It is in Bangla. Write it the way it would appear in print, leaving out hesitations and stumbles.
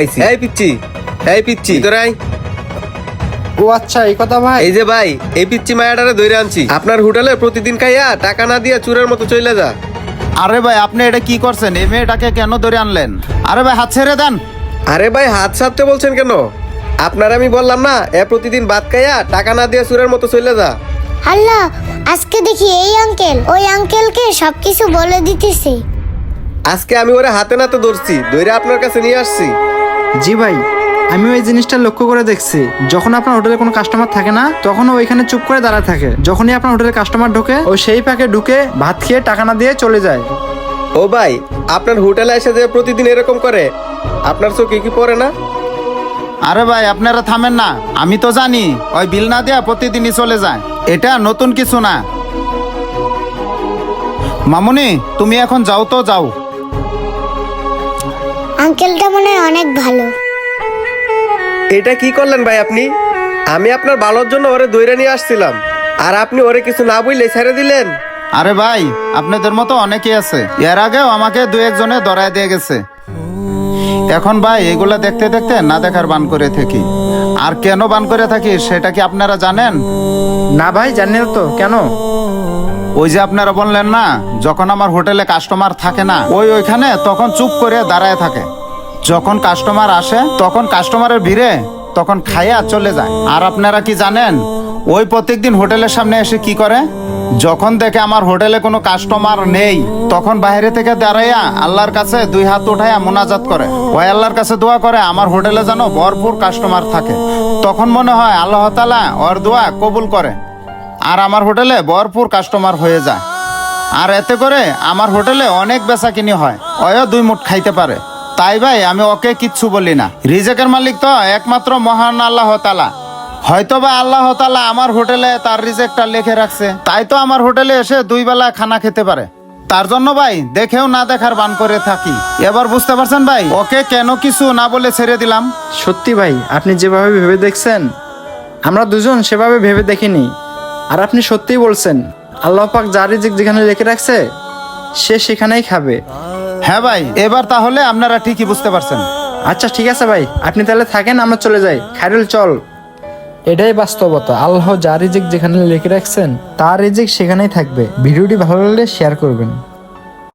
এই পিচ্ছি, এই পিচ্ছি তোরাই। ও আচ্ছা, এই কথা ভাই। এই যে ভাই, এই পিচ্ছি মায়াটারে ধরে আনছি। আপনার হোটেলে প্রতিদিন খাইয়া টাকা না দিয়া চুরের মতো চলে যা। আরে ভাই, আপনি এটা কি করছেন? এই মেয়েটাকে কেন ধরে আনলেন? আরে ভাই, হাত ছেড়ে দেন। আরে ভাই, হাত সারতে বলছেন কেন? আপনার আমি বললাম না, এ প্রতিদিন ভাত খাইয়া টাকা না দিয়া চুরের মতো চলে যা। আল্লাহ, আজকে দেখি এই আঙ্কেল ওই আঙ্কেলকে সবকিছু বলে দিতেছে। আজকে আমি ওরে হাতে নাতে ধরছি, ধরে আপনার কাছে নিয়ে আসছি। জি ভাই, আমি ওই জিনিসটা লক্ষ্য করে দেখছি। যখন আপনার হোটেলে কোনো কাস্টমার থাকে না, তখন ও ওইখানে চুপ করে দাঁড়ায় থাকে। যখনই আপনার হোটেলে কাস্টমার ঢোকে, ও সেই ফাঁকে ঢুকে ভাত খেয়ে টাকা না দিয়ে চলে যায়। ও ভাই, আপনার হোটেলে এসে যে প্রতিদিন এরকম করে, আপনার চোখে কি পড়ে না? আরে ভাই, আপনারা থামেন না। আমি তো জানি ওই বিল না দেয়া প্রতিদিনই চলে যায়। এটা নতুন কিছু না। মামুনি, তুমি এখন যাও তো, যাও। আঙ্কেলটা মনে হয় অনেক ভালো। এটা কি করলেন ভাই আপনি? আমি আপনার ভালোর জন্য ওরে দইরা নিয়ে আসছিলাম, আর আপনি ওরে কিছু না বললে ছেড়ে দিলেন। আরে ভাই, আপনাদের মতো অনেকেই আছে। এর আগেও আমাকে দু একজনে ধরায় দিয়ে গেছে। এখন ভাই, এগুলা দেখতে দেখতে না দেখার বান করে থাকি। আর কেন বান করে থাকি সেটা কি আপনারা জানেন? না ভাই, জানি না তো। কেন? ওই যে আপনারা বললেন না, যখন আমার হোটেলে কাস্টমার থাকে না, ওইখানে তখন চুপ করে দাঁড়ায় থাকে। যখন কাস্টমার আসে, তখন কাস্টমারের ভিড়ে তখন খাইয়া চলে যায়। আর আপনারা কি জানেন ওই প্রত্যেকদিন হোটেলের সামনে এসে কি করে? যখন দেখে আমার হোটেলে কোনো কাস্টমার নেই, তখন বাইরে থেকে দাঁড়াইয়া আল্লাহর কাছে দুই হাত উঠাইয়া মুনাজাত করে। ওই আল্লাহর কাছে দোয়া করে আমার হোটেলে যেন ভরপুর কাস্টমার থাকে। তখন মনে হয় আল্লাহ তাআলা ওর দোয়া কবুল করে, আর আমার হোটেলে ভরপুর কাস্টমার হয়ে যায়। আর এতে করে আমার হোটেলে অনেক বেচা কিনি হয়, ওয়ও দুই মুঠ খাইতে পারে। তাই ভাই, আমি ওকে কিচ্ছু বলি না। রিজেকের মালিক তো একমাত্র মহান আল্লাহ তাআলা। হয়তো বা আল্লাহ তাআলা আমার হোটেলে তার রিজেকটা লিখে রাখছে, তাই তো আমার হোটেলে এসে দুই বেলা খানা খেতে পারে। তার জন্য ভাই, দেখেও না দেখার বান করে থাকি। এবার বুঝতে পারছেন ভাই, ওকে কেন কিছু না বলে ছেড়ে দিলাম? সত্যি ভাই, আপনি যেভাবে ভেবে দেখছেন, আমরা দুজন সেভাবে ভেবে দেখিনি। আর আপনি সত্যিই বলছেন, আল্লাহ পাক যার রিজিক যেখানে রেখে রাখছে, সে সেখানেই খাবে। হ্যাঁ ভাই, এবার তাহলে আপনারা ঠিকই বুঝতে পারছেন। আচ্ছা ঠিক আছে ভাই, আপনি তাহলে থাকেন, আমরা চলে যাই। খায়রুল, চল। এটাই বাস্তবতা। আল্লাহ যার রিজিক যেখানে লিখে রাখছেন, তার রিজিক সেখানেই থাকবে। ভিডিওটি ভালো লাগলে শেয়ার করবেন।